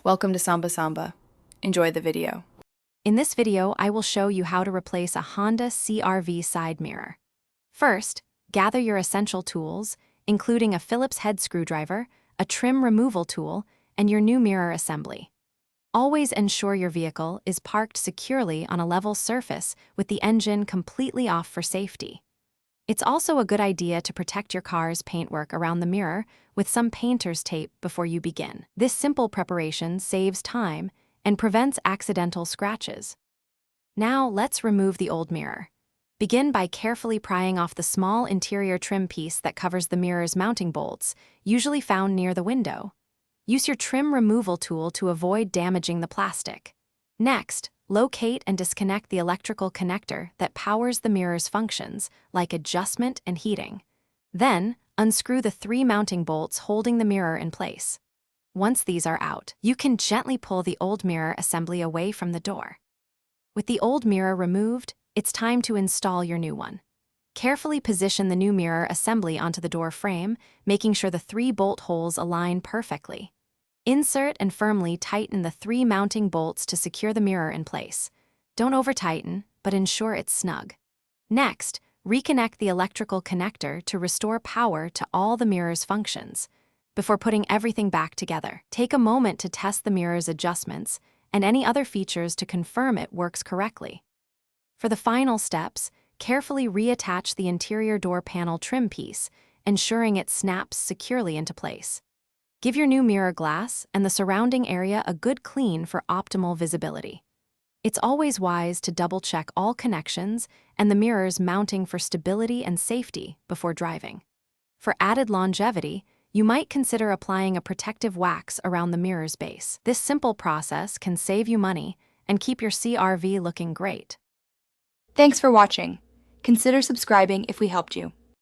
Welcome to Samba Samba. Enjoy the video. In this video, I will show you how to replace a Honda CRV side mirror. First, gather your essential tools, including a Phillips head screwdriver, a trim removal tool, and your new mirror assembly. Always ensure your vehicle is parked securely on a level surface with the engine completely off for safety. It's also a good idea to protect your car's paintwork around the mirror with some painter's tape before you begin. This simple preparation saves time and prevents accidental scratches. Now let's remove the old mirror. Begin by carefully prying off the small interior trim piece that covers the mirror's mounting bolts, usually found near the window. Use your trim removal tool to avoid damaging the plastic. Next, locate and disconnect the electrical connector that powers the mirror's functions, like adjustment and heating. Then, unscrew the 3 mounting bolts holding the mirror in place. Once these are out, you can gently pull the old mirror assembly away from the door. With the old mirror removed, it's time to install your new one. Carefully position the new mirror assembly onto the door frame, making sure the 3 bolt holes align perfectly. Insert and firmly tighten the 3 mounting bolts to secure the mirror in place. Don't over-tighten, but ensure it's snug. Next, reconnect the electrical connector to restore power to all the mirror's functions. Before putting everything back together, take a moment to test the mirror's adjustments and any other features to confirm it works correctly. For the final steps, carefully reattach the interior door panel trim piece, ensuring it snaps securely into place. Give your new mirror glass and the surrounding area a good clean for optimal visibility. It's always wise to double-check all connections and the mirror's mounting for stability and safety before driving. For added longevity, you might consider applying a protective wax around the mirror's base. This simple process can save you money and keep your CRV looking great. Thanks for watching. Consider subscribing if we helped you.